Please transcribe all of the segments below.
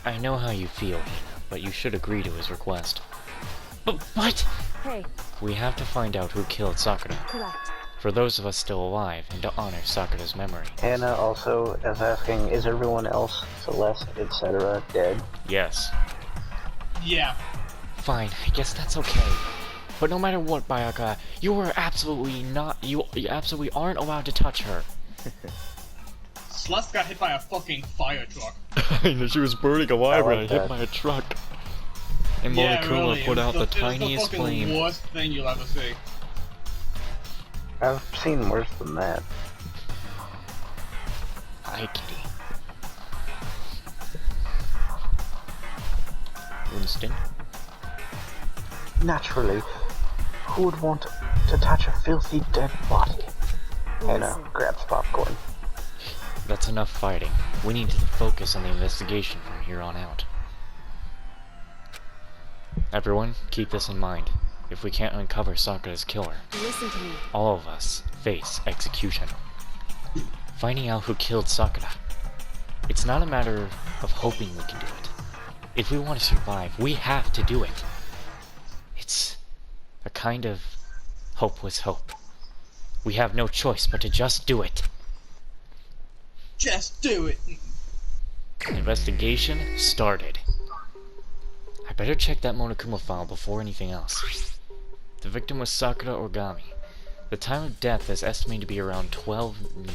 I know how you feel, Hina, but you should agree to his request. But what? Hey. We have to find out who killed Sakura. Correct. For those of us still alive, and to honor Sakura's memory. Hannah also is asking, is everyone else, Celeste, etc., dead? Yes. Yeah. Fine, I guess that's okay. But no matter what, Bayaka, you are absolutely not- you absolutely aren't allowed to touch her. Celeste got hit by a fucking fire truck. I know she was burning alive I when like I hit that. by a truck. And Yeah, Monokuma really. put It out was the tiniest the flame. fucking worst thing you'll ever see. I've seen worse than that. Hi, kitty. Winston? Naturally, who would want to touch a filthy dead body? Hannah Listen. grabs popcorn. That's enough fighting. We need to focus on the investigation from here on out. Everyone, keep this in mind. If we can't uncover Sakura's killer, Listen to me. all of us face execution. Finding out who killed Sakura. It's not a matter of hoping we can do it. If we want to survive, we have to do it. It's a kind of hopeless hope. We have no choice but to just do it. Just do it. Investigation started. I better check that Monokuma file before anything else. The victim was Sakura Origami. The time of death is estimated to be around 12 noon.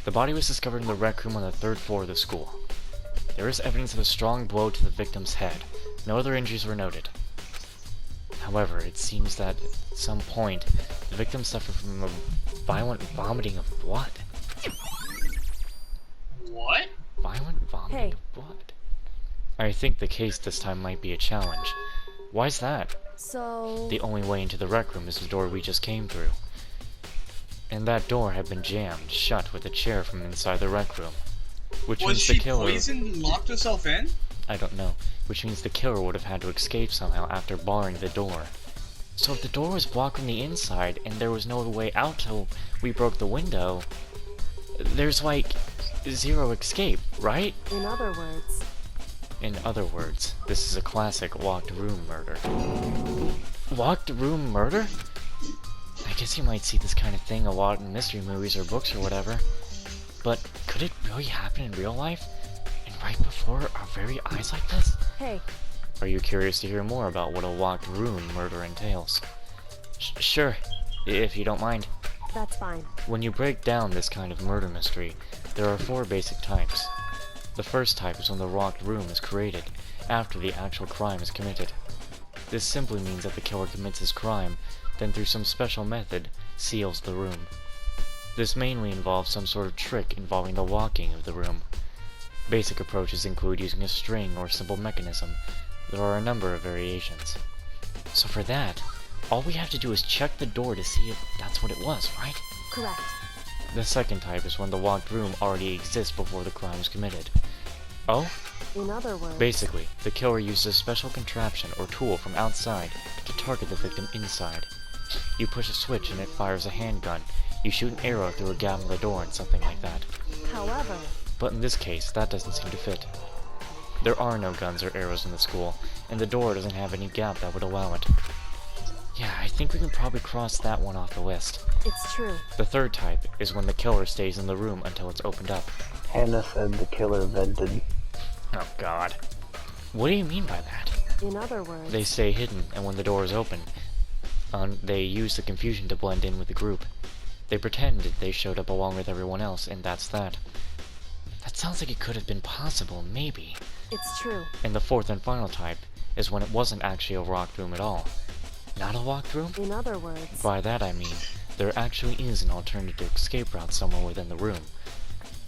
The body was discovered in the rec room on the 3rd floor of the school. There is evidence of a strong blow to the victim's head. No other injuries were noted. However, it seems that at some point, the victim suffered from a violent vomiting of blood. What? Violent vomiting Hey. of blood? I think the case this time might be a challenge. Why's that? So... The only way into the rec room is the door we just came through. And that door had been jammed shut with a chair from inside the rec room. Which Was means she the killer... poisoned and locked herself in? I don't know. Which means the killer would have had to escape somehow after barring the door. So if the door was blocked from the inside and there was no other way out till we broke the window, there's like zero escape, right? In other words... In other words, this is a classic locked room murder. Locked room murder? I guess you might see this kind of thing a lot in mystery movies or books or whatever. But could it really happen in real life? And right before our very eyes like this? Hey. Are you curious to hear more about what a locked room murder entails? Sure, if you don't mind. That's fine. When you break down this kind of murder mystery, there are 4 basic types. The first type is when the locked room is created, after the actual crime is committed. This simply means that the killer commits his crime, then through some special method, seals the room. This mainly involves some sort of trick involving the locking of the room. Basic approaches include using a string or simple mechanism. There are a number of variations. So for that, all we have to do is check the door to see if that's what it was, right? Correct. The second type is when the locked room already exists before the crime was committed. Oh? In other words... Basically, the killer uses a special contraption or tool from outside to target the victim inside. You push a switch and it fires a handgun. You shoot an arrow through a gap in the door and something like that. However... But in this case, that doesn't seem to fit. There are no guns or arrows in the school, and the door doesn't have any gap that would allow it. Yeah, I think we can probably cross that one off the list. It's true. The third type is when the killer stays in the room until it's opened up. Hannah said the killer vented. Oh god. What do you mean by that? In other words... They stay hidden, and when the door is open, they use the confusion to blend in with the group. They pretended they showed up along with everyone else, and that's that. That sounds like it could have been possible, maybe. It's true. And the fourth and final type is when it wasn't actually a locked room at all. Not a locked room? In other words... By that I mean, there actually is an alternative escape route somewhere within the room.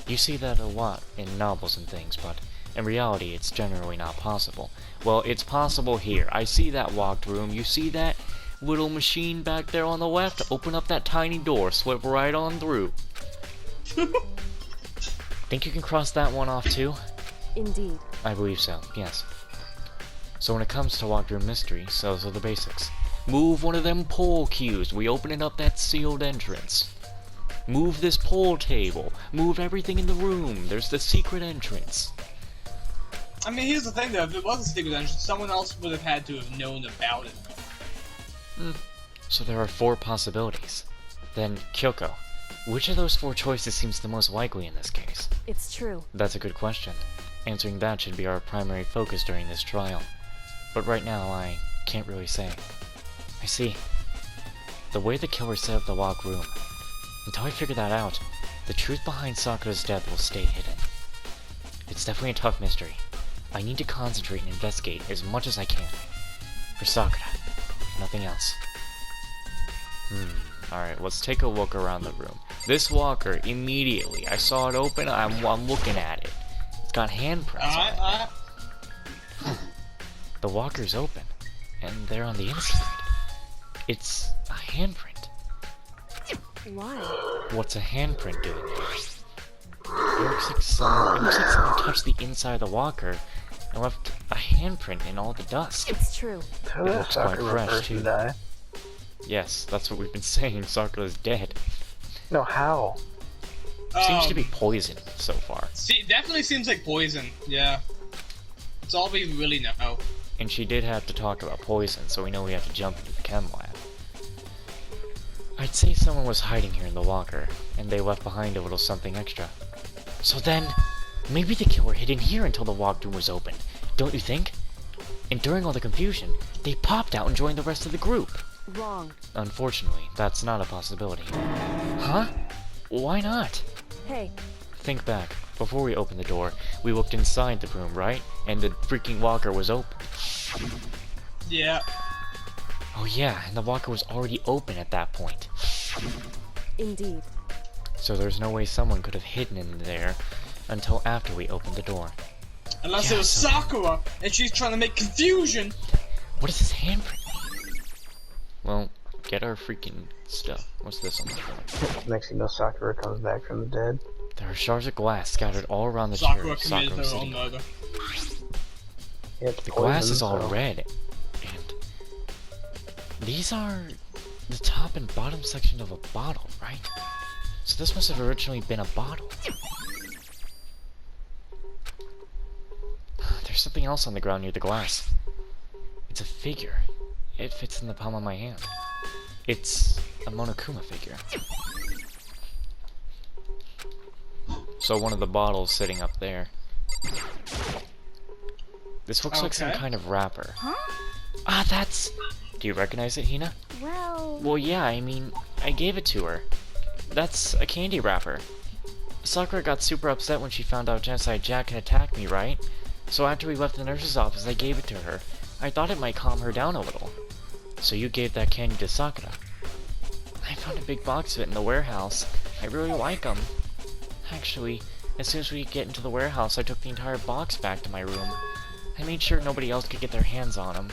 You see that a lot in novels and things, but in reality it's generally not possible. Well, it's possible here. I see that locked room. You see that little machine back there on the left? Open up that tiny door, slip right on through. Think you can cross that one off too? Indeed. I believe so, yes. So when it comes to locked room mystery, those are the basics. Move one of them pole cues. We opening up that sealed entrance. Move this pole table. Move everything in the room. There's the secret entrance. I mean, here's the thing though, if it was a secret dungeon, someone else would have had to have known about it. So there are 4 possibilities. Then, Kyoko, which of those 4 choices seems the most likely in this case? It's true. That's a good question. Answering that should be our primary focus during this trial. But right now, I can't really say. I see. The way the killer set up the locked room. Until I figure that out, the truth behind Sakura's death will stay hidden. It's definitely a tough mystery. I need to concentrate and investigate as much as I can. For Sakura, if nothing else. Alright, let's take a look around the room. This walker, immediately, I saw it open, I'm looking at it. It's got handprints on it. The walker's open, and they're on the inside. It's a handprint. Why? What's a handprint doing there? It looks like someone touched the inside of the walker and left a handprint in all the dust. It's true. How It did looks quite Sakura fresh, person too. die? Yes, that's what we've been saying. Sakura's dead. No, how? Seems to be poisoned so far. See, definitely seems like poison. Yeah. It's all we really know. And she did have to talk about poison, so we know we have to jump into the chem lab. I'd say someone was hiding here in the locker, and they left behind a little something extra. So then, maybe the killer hid in here until the locked room was open, don't you think? And during all the confusion, they popped out and joined the rest of the group. Wrong. Unfortunately, that's not a possibility. Huh? Why not? Hey, Think back. Before we opened the door, we looked inside the room, right? And the freaking locker was open. Yeah. Oh yeah, and the locker was already open at that point. indeed. So there's no way someone could have hidden in there until after we opened the door. Unless Yeah, it was so- Sakura, and she's trying to make confusion. What does this handprint mean? Well, get our freaking stuff. What's this on the floor? Next thing you know, Sakura comes back from the dead. There are shards of glass scattered all around the Sakura chair committed Sakura was her own sitting on. murder. It's The glass poison, is all so- red, and these are the top and bottom section of a bottle, right? So this must have originally been a bottle. There's something else on the ground near the glass. It's a figure. It fits in the palm of my hand. It's a Monokuma figure. So one of the bottles sitting up there. This looks like some Okay. kind of wrapper. Huh? Ah, that's... Do you recognize it, Hina? Well, Well, yeah, I mean, I gave it to her. That's a candy wrapper. Sakura got super upset when she found out Genocide Jack had attacked me, right? So after we left the nurse's office, I gave it to her. I thought it might calm her down a little. So you gave that candy to Sakura. I found a big box of it in the warehouse. I really like them. Actually, as soon as we get into the warehouse, I took the entire box back to my room. I made sure nobody else could get their hands on them.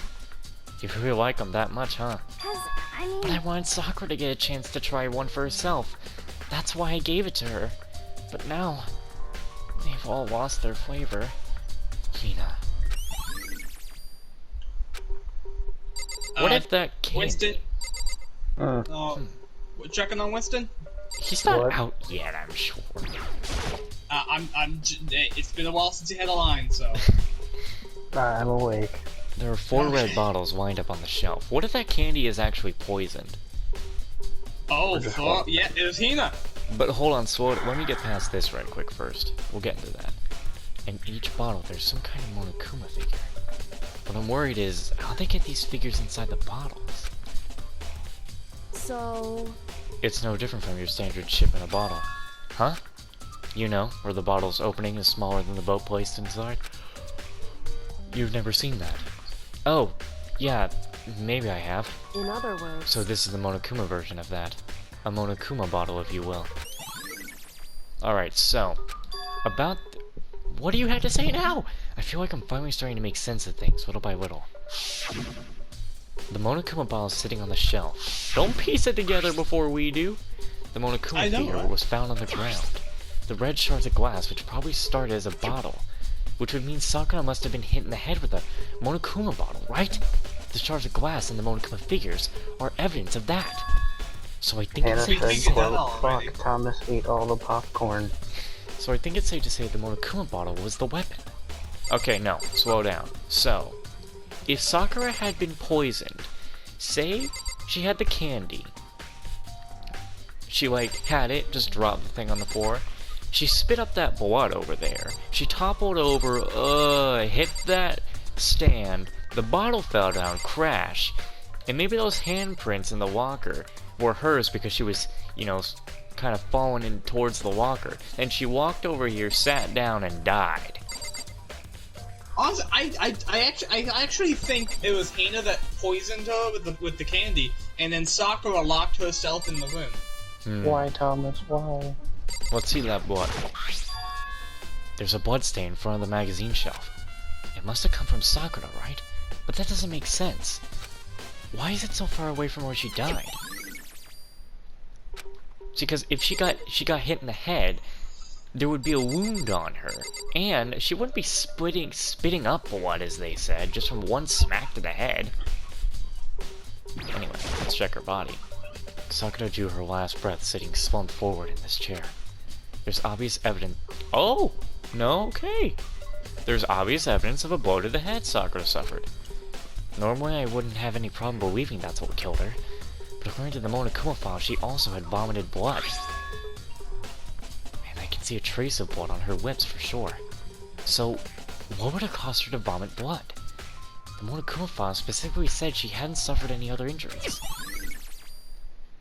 You really like them that much, huh? 'cause, I mean... But I wanted Sakura to get a chance to try one for herself. That's why I gave it to her. But now, they've all lost their flavor. Hina. What if that candy... Winston? Mm. We're checking on Winston? He's not What? out yet, I'm sure. It's been a while since he had a line, so. I'm awake. There are 4 red Okay. bottles lined up on the shelf. What if that candy is actually poisoned? Oh, just fuck. one. Yeah, it was Hina. But hold on, let me get past this right quick first. We'll get into that. In each bottle, there's some kind of Monokuma figure. What I'm worried is, how'd they get these figures inside the bottles? So... It's no different from your standard ship in a bottle. Huh? You know, where the bottle's opening is smaller than the boat placed inside? You've never seen that. Oh, yeah, maybe I have. In other words... So this is the Monokuma version of that. A Monokuma bottle, if you will. Alright, so, about... What do you have to say now? I feel like I'm finally starting to make sense of things, little by little. The Monokuma bottle is sitting on the shelf. Don't piece it together before we do. The I Monokuma know, figure right? was found on the ground. The red shards of glass, which probably started as a bottle, which would mean Sakura must have been hit in the head with a Monokuma bottle, right? The shards of glass and the Monokuma figures are evidence of that. So I think Hannah it's safe to said, figured that quote, out already. fuck, Thomas ate all the popcorn. So I think it's safe to say the Monokuma bottle was the weapon. Okay, no, slow down. So, if Sakura had been poisoned, say she had the candy. She, like, had it, just dropped the thing on the floor. She spit up that blood over there. She toppled over, hit that stand. The bottle fell down, crash. And maybe those handprints in the locker were hers because she was, you know, kind of falling in towards the locker. And she walked over here, sat down, and died. Honestly, I actually think it was Hina that poisoned her with the candy, and then Sakura locked herself in the room. Why, Thomas? Why? Let's see that blood. There's a blood stain in front of the magazine shelf. It must have come from Sakura, right? But that doesn't make sense. Why is it so far away from where she died? See, because if she got hit in the head, there would be a wound on her, and she wouldn't be spitting up blood, as they said, just from one smack to the head. Anyway, let's check her body. Sakura drew her last breath sitting slumped forward in this chair. There's obvious evidence— Oh! No, okay. There's obvious evidence of a blow to the head Sakura suffered. Normally I wouldn't have any problem believing that's what killed her, but according to the Monokuma file, she also had vomited blood. And I can see a trace of blood on her lips for sure. So, what would have caused her to vomit blood? The Monokuma file specifically said she hadn't suffered any other injuries.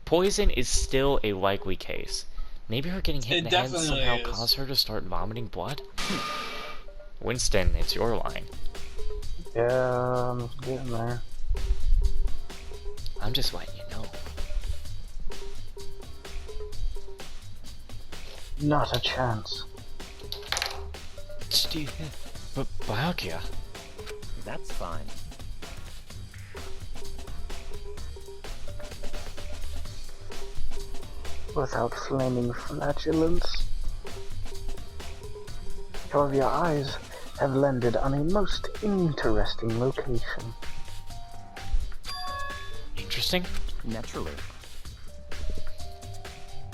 Poison is still a likely case. Maybe her getting hit in the head somehow caused her to start vomiting blood? Winston, it's your line. Yeah, I'm getting there. I'm just letting you know. Not a chance. But Byakuya. That's fine. Without flaming flatulence. However, your eyes have landed on a most interesting location. Interesting? Naturally.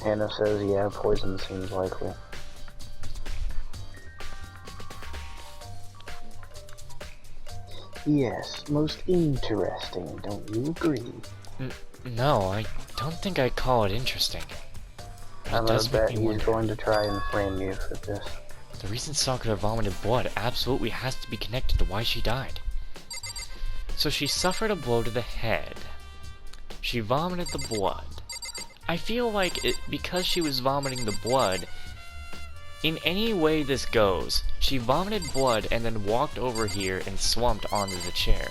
Hannah says, yeah, poison seems likely. Yes, most interesting, don't you agree? No, I don't think I'd call it interesting. But I'm it gonna does bet make me he's wonder. going to try and frame you for this. The reason Sakura vomited blood absolutely has to be connected to why she died. So she suffered a blow to the head. She vomited the blood. I feel like because she was vomiting the blood, in any way this goes, she vomited blood and then walked over here and slumped onto the chair.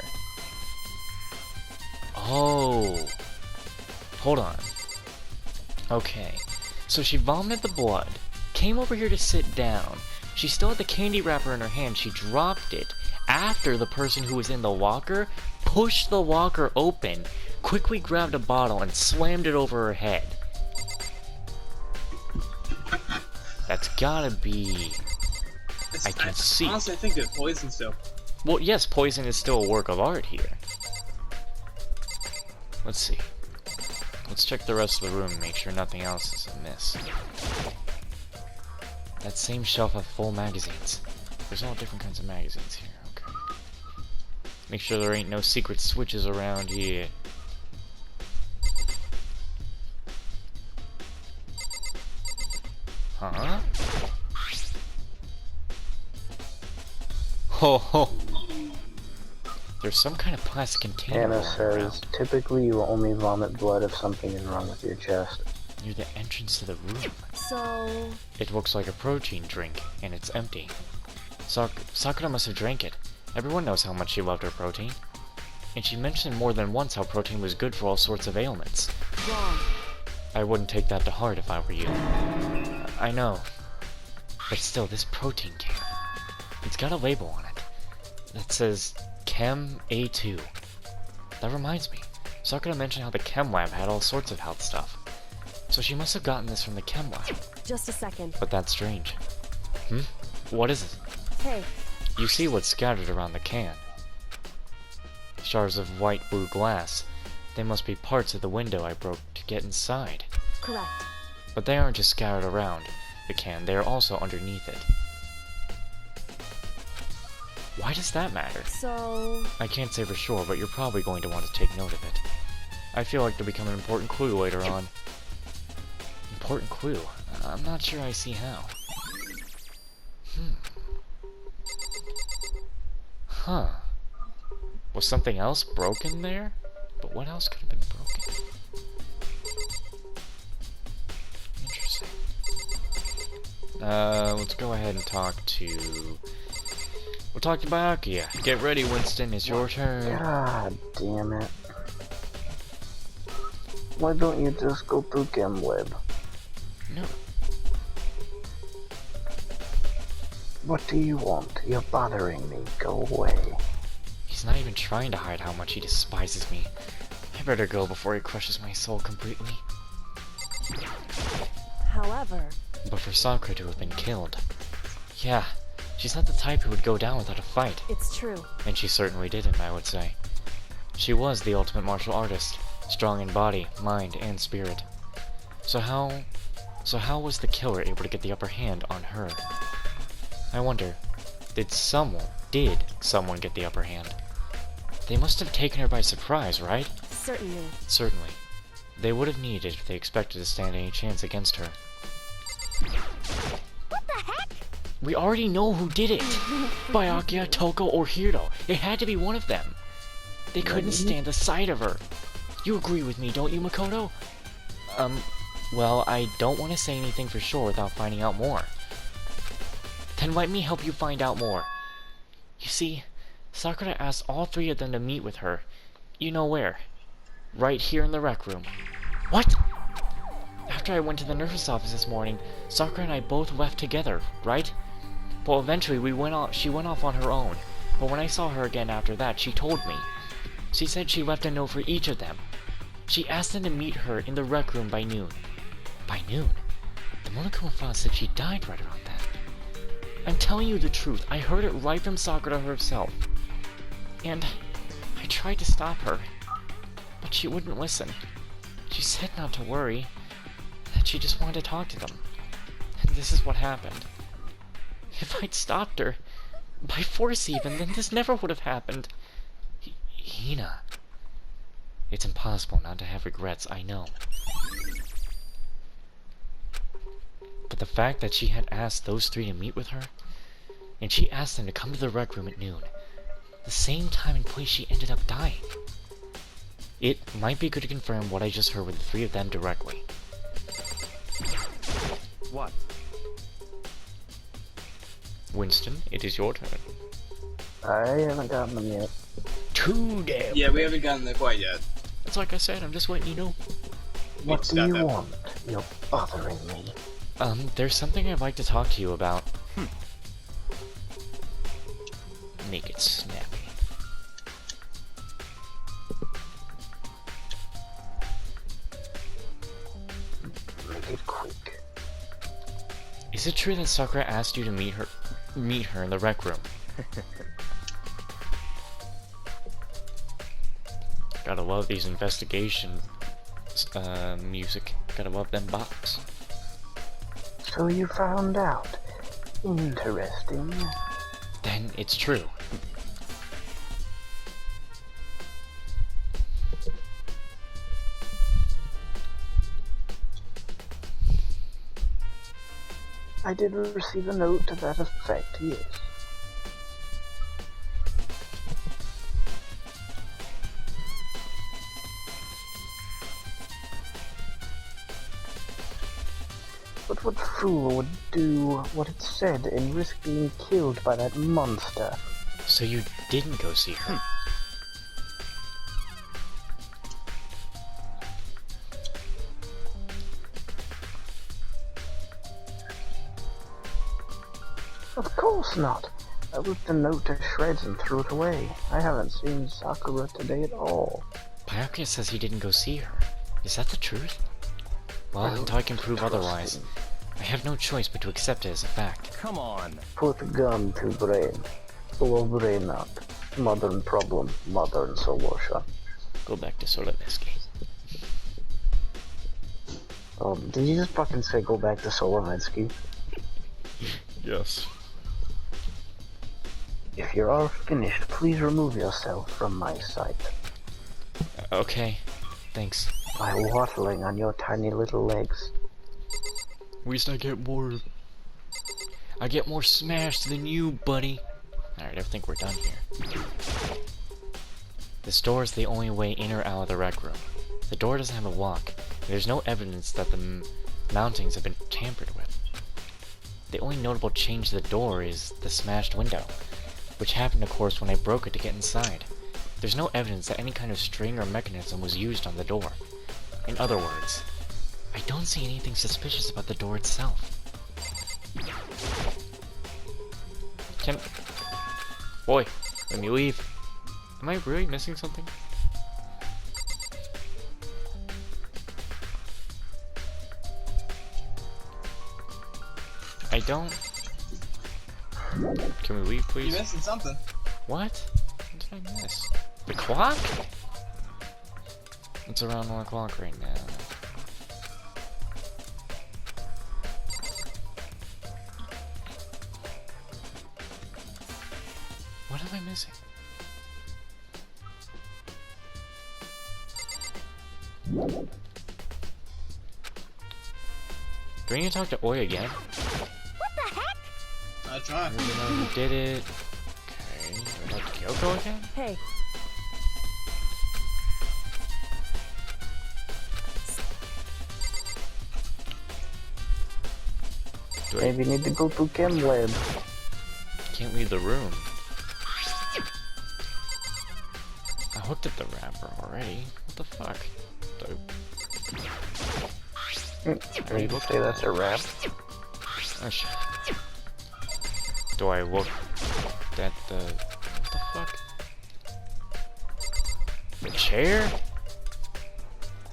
Oh. Hold on. Okay. So she vomited the blood, came over here to sit down. She still had the candy wrapper in her hand. She dropped it after the person who was in the locker pushed the locker open, quickly grabbed a bottle and slammed it over her head. That's gotta be... I can see. Honestly, I think it's poison still. Well, yes, poison is still a work of art here. Let's see. Let's check the rest of the room and make sure nothing else is amiss. That same shelf of full magazines. There's all different kinds of magazines here, okay. Make sure there ain't no secret switches around here. Huh? Ho ho! There's some kind of plastic container Hannah rolling says, around typically you only vomit blood if something is wrong with your chest. near the entrance to the room. So, It looks like a protein drink, and it's empty. Sakura must have drank it. Everyone knows how much she loved her protein. And she mentioned more than once how protein was good for all sorts of ailments. wrong. I wouldn't take that to heart if I were you. I know. But still, this protein can. It's got a label on it that says Chem A2. That reminds me. Sakura mentioned how the Chem Lab had all sorts of health stuff. So she must have gotten this from the Chem Lab. Just a second. But that's strange. What is it? Hey, You see what's scattered around the can. Shards of white blue glass. They must be parts of the window I broke to get inside. correct. But they aren't just scattered around the can, they are also underneath it. Why does that matter? So... I can't say for sure, but you're probably going to want to take note of it. I feel like they'll become an important clue later on. Important clue? I'm not sure I see how. Huh. Was something else broken there? But what else could have been broken? Interesting. Let's go ahead and talk to... We'll talk to Byakuya. Get ready, Winston. It's your turn. God damn it. Why don't you just go through GameLab? No. What do you want? You're bothering me. Go away. He's not even trying to hide how much he despises me. I better go before he crushes my soul completely. However... But for Sakura to have been killed... Yeah, she's not the type who would go down without a fight. It's true. And she certainly didn't, I would say. She was the ultimate martial artist, strong in body, mind, and spirit. So how was the killer able to get the upper hand on her? I wonder, did someone get the upper hand? They must have taken her by surprise, right? Certainly. Certainly. They would have needed if they expected to stand any chance against her. What the heck? We already know who did it! Byakuya, Toko, or Hiro. It had to be one of them. They couldn't stand the sight of her. You agree with me, don't you, Makoto? Well, I don't want to say anything for sure without finding out more. Then let me help you find out more. You see, Sakura asked all three of them to meet with her. You know where? Right here in the rec room. What? After I went to the nurse's office this morning, Sakura and I both left together, right? Well, eventually she went off on her own, but when I saw her again after that, she told me. She said she left a note for each of them. She asked them to meet her in the rec room by noon. By noon? The Monokuma said she died right around then. I'm telling you the truth, I heard it right from Sakura herself. And I tried to stop her, but she wouldn't listen. She said not to worry, that she just wanted to talk to them. And this is what happened. If I'd stopped her, by force even, then this never would have happened. Hina. It's impossible not to have regrets, I know. But the fact that she had asked those three to meet with her, and she asked them to come to the rec room at noon, the same time and place she ended up dying. It might be good to confirm what I just heard with the three of them directly. What? Winston, it is your turn. I haven't gotten them yet. Too damn. Yeah, we haven't gotten there quite yet. It's like I said, I'm just letting you know. What just do got you that. want? You're bothering me. There's something I'd like to talk to you about. Make it snappy. Make it quick. Is it true that Sakura asked you to meet her in the rec room? Gotta love these investigation music. Gotta love them bops. So you found out. Interesting. Then it's true. I did receive a note to that effect, yes. But what fool would do what it said and risk being killed by that monster? So you didn't go see her? Of course not. I ripped the note to shreds and threw it away. I haven't seen Sakura today at all. Byakuya says he didn't go see her. Is that the truth? Well, until I can prove otherwise, I have no choice but to accept it as a fact. Come on. Put gun to brain. Blow brain up. Modern problem, modern solution. Go back to Soloveski. Oh, did you just fucking say go back to Solovetsky? Yes. If you're all finished, please remove yourself from my sight. Okay, thanks. By waddling on your tiny little legs. At least I get more smashed than you, buddy. Alright, I think we're done here. This door is the only way in or out of the rec room. The door doesn't have a lock, and there's no evidence that the mountings have been tampered with. The only notable change to the door is the smashed window, which happened of course when I broke it to get inside. There's no evidence that any kind of string or mechanism was used on the door. In other words, I don't see anything suspicious about the door itself. Boy, let me leave. Am I really missing something? I don't... Can we leave, please? You're missing something. What? What did I miss? The clock? It's around 1 o'clock right now. What am I missing? Do we need to talk to Oi again? What the heck? I tried. I don't know who did it. Okay, do I talk to Kyoko again? Hey, Do I Maybe need to go to Chem Lab. can't leave the room? I looked at the wrapper already. What the fuck? Are you gonna say that's a wrap? Oh shit. Do I look at the... What the fuck? The chair?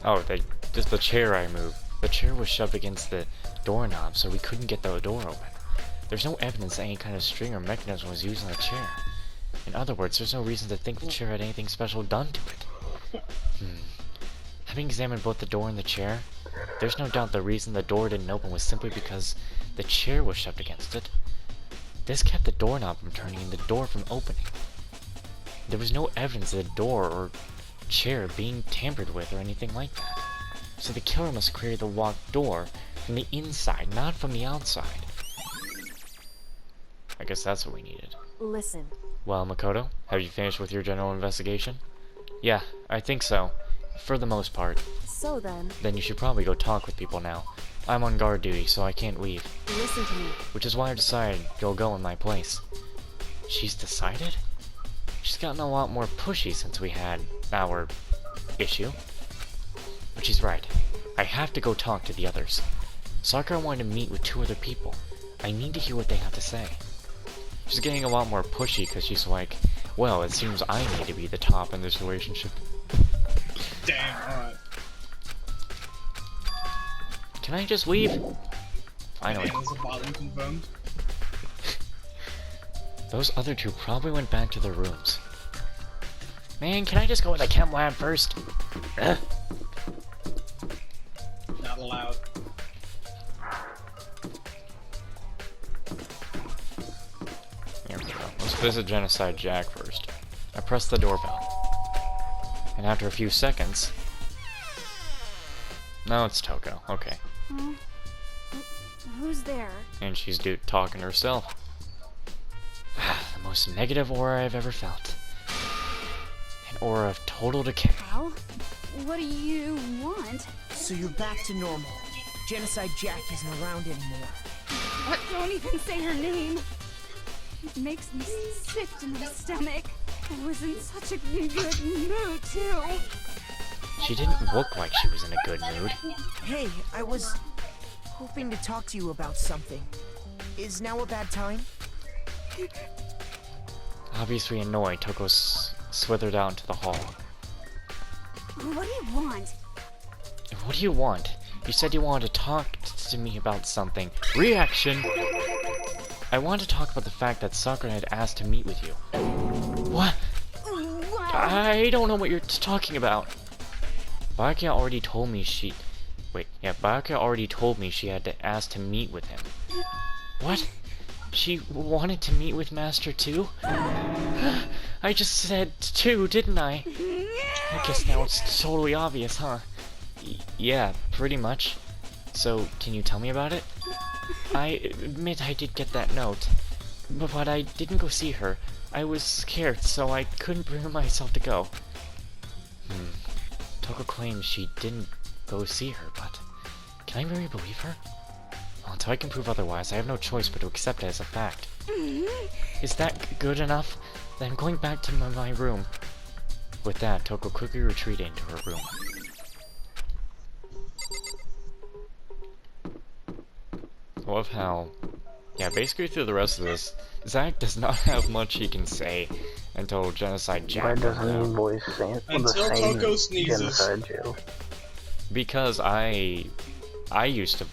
Oh, just the chair I moved. The chair was shoved against the doorknob, so we couldn't get the door open. There's no evidence that any kind of string or mechanism was used on the chair. In other words, there's no reason to think the chair had anything special done to it. Having examined both the door and the chair, there's no doubt the reason the door didn't open was simply because the chair was shoved against it. This kept the doorknob from turning and the door from opening. There was no evidence of the door or chair being tampered with or anything like that. So the killer must create the locked door from the inside, not from the outside. I guess that's what we needed. listen. Well, Makoto, have you finished with your general investigation? Yeah, I think so. For the most part. So then, Then you should probably go talk with people now. I'm on guard duty, so I can't leave. listen to me. Which is why I decided you'll go in my place. She's decided? She's gotten a lot more pushy since we had our issue. But she's right. I have to go talk to the others. Sakura wanted to meet with 2 other people. I need to hear what they have to say. She's getting a lot more pushy because she's like, well, it seems I need to be the top in this relationship. Damn, alright. Can I just leave? Finally. There's a bottom confirmed. Those other 2 probably went back to their rooms. Man, can I just go in the chem lab first? Ugh. Not allowed. Here we go. Let's visit Genocide Jack first. I press the doorbell. And after a few seconds... No, it's Toko. Okay. Huh? Who's there? And she's talking to herself. The most negative aura I've ever felt. An aura of total decay. Al? What do you want? So you're back to normal. Genocide Jack isn't around anymore. What? Don't even say her name. It makes me sick to my stomach. I was in such a good mood, too. She didn't look like she was in a good mood. Hey, I was hoping to talk to you about something. Is now a bad time? Obviously annoyed, Toko slithered out into the hall. What do you want? What do you want? You said you wanted to talk to me about something. Reaction! I want to talk about the fact that Sakura had asked to meet with you. What? What? I don't know what you're talking about. Byakuya already told me she... Wait, yeah, Byakuya already told me she had to ask to meet with him. What? She wanted to meet with Master too? I just said two, didn't I? I guess now it's totally obvious, huh? Yeah, pretty much. So, can you tell me about it? I admit I did get that note, but I didn't go see her. I was scared, so I couldn't bring myself to go. Toko claims she didn't go see her, but can I really believe her? Well, until I can prove otherwise, I have no choice but to accept it as a fact. Is that good enough? Then I'm going back to my room. With that, Toko quickly retreated into her room. I love how, yeah, basically through the rest of this, Zack does not have much he can say until Genocide Jack Why comes doesn't out. he voice the Until same Toko sneezes. Genocide Jill? Because I used to,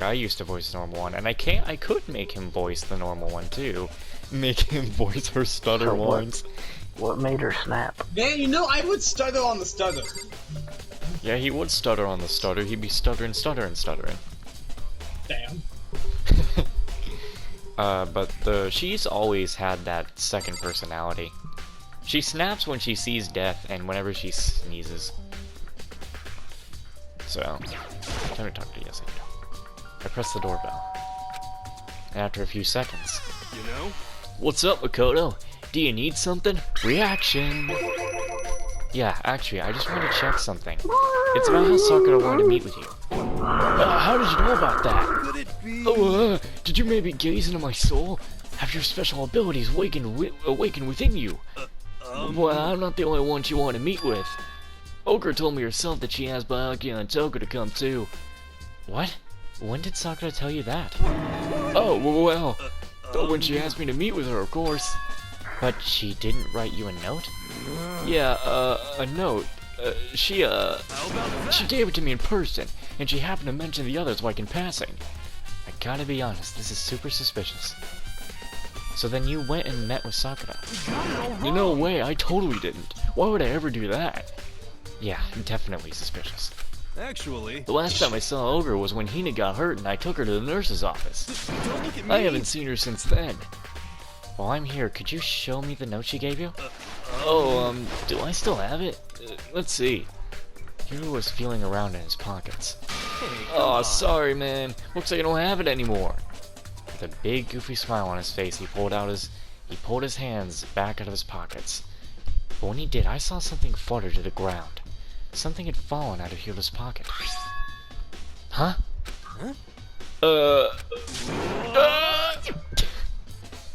I used to voice the normal one, and I could make him voice the normal one too. Make him voice her stutter So what? lines. What made her snap? Man, you know I would stutter on the stutter. Yeah, he would stutter on the stutter, he'd be stuttering. Damn. But she's always had that second personality. She snaps when she sees death and whenever she sneezes. So, time to talk to Yes, I press the doorbell. And after a few seconds, You know? "What's up, Makoto? Do you need something? Reaction!" Yeah, actually, I just wanted to check something. It's about how Sakura wanted to meet with you. How did you know about that? Could it be? Oh, did you maybe gaze into my soul? Have your special abilities awakened within you? Well, I'm not the only one she wanted to meet with. Ogre told me herself that she asked Bayaki and Toko to come too. What? When did Sakura tell you that? Oh, well, when she asked me to meet with her, of course. But she didn't write you a note? Yeah, a note. She gave it to me in person, and she happened to mention the others like in passing. I gotta be honest, this is super suspicious. So then you went and met with Sakura? No way, I totally didn't. Why would I ever do that? Yeah, definitely suspicious. Actually, The last time I saw Ogre was when Hina got hurt and I took her to the nurse's office. don't look at me. I haven't seen her since then. While I'm here, could you show me the note she gave you? Do I still have it? Let's see. Hiro was feeling around in his pockets. Oh, sorry, man. Looks like I don't have it anymore. With a big, goofy smile on his face, he pulled his hands back out of his pockets. But when he did, I saw something flutter to the ground. Something had fallen out of Hiro's pocket. Huh?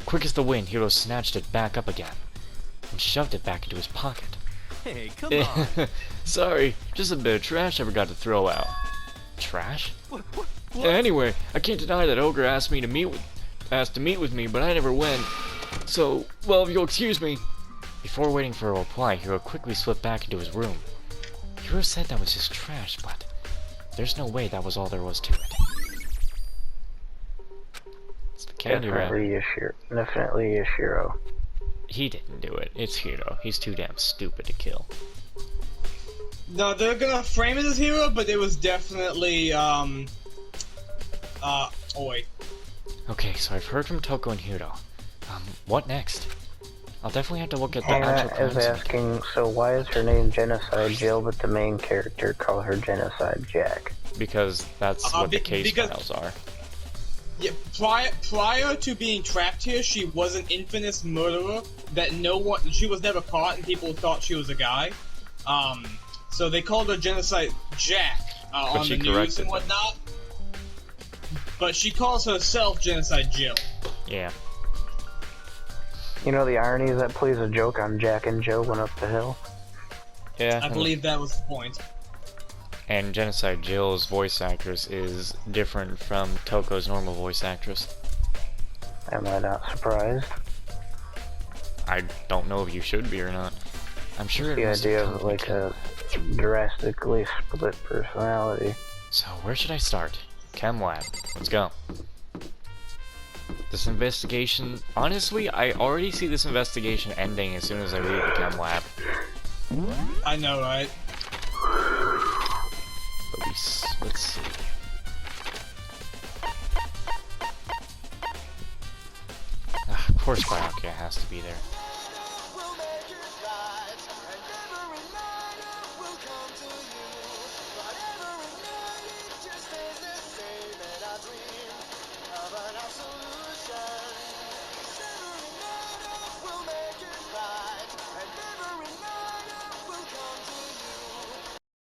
Quick as the wind, Hiro snatched it back up again and shoved it back into his pocket. Hey, come on. Sorry, just a bit of trash I forgot to throw out. Trash? What? Anyway, I can't deny that Ogre asked to meet with me, but I never went. So, well, if you'll excuse me. Before waiting for a reply, Hiro quickly slipped back into his room. Hiro said that was just trash, but there's no way that was all there was to it. It's the candy wrap. Definitely Yashiro. He didn't do it. It's Hiro. He's too damn stupid to kill. No, they're gonna frame it as Hero, but it was definitely, oh wait. Okay, so I've heard from Toko and Hiro. What next? I'll definitely have to look at the Hannah actual is crimes. asking, so why is her name Genocide Jill, but the main character call her Genocide Jack? Because that's what the case because- files are. Yeah, prior to being trapped here, she was an infamous murderer that she was never caught, and people thought she was a guy. So they called her Genocide Jack on she the news corrected and them. whatnot. But she calls herself Genocide Jill. Yeah. You know the irony is that plays a joke on Jack and Jill went up the hill? Yeah. I believe that was the point. And Genocide Jill's voice actress is different from Toko's normal voice actress. Am I not surprised? I don't know if you should be or not. I'm sure it The must idea come of like because- a drastically split personality. So where should I start? Chem lab. Let's go. This investigation, honestly, I already see this investigation ending as soon as I leave the chem lab. I know, right? But let's see. course Byakuya has to be there.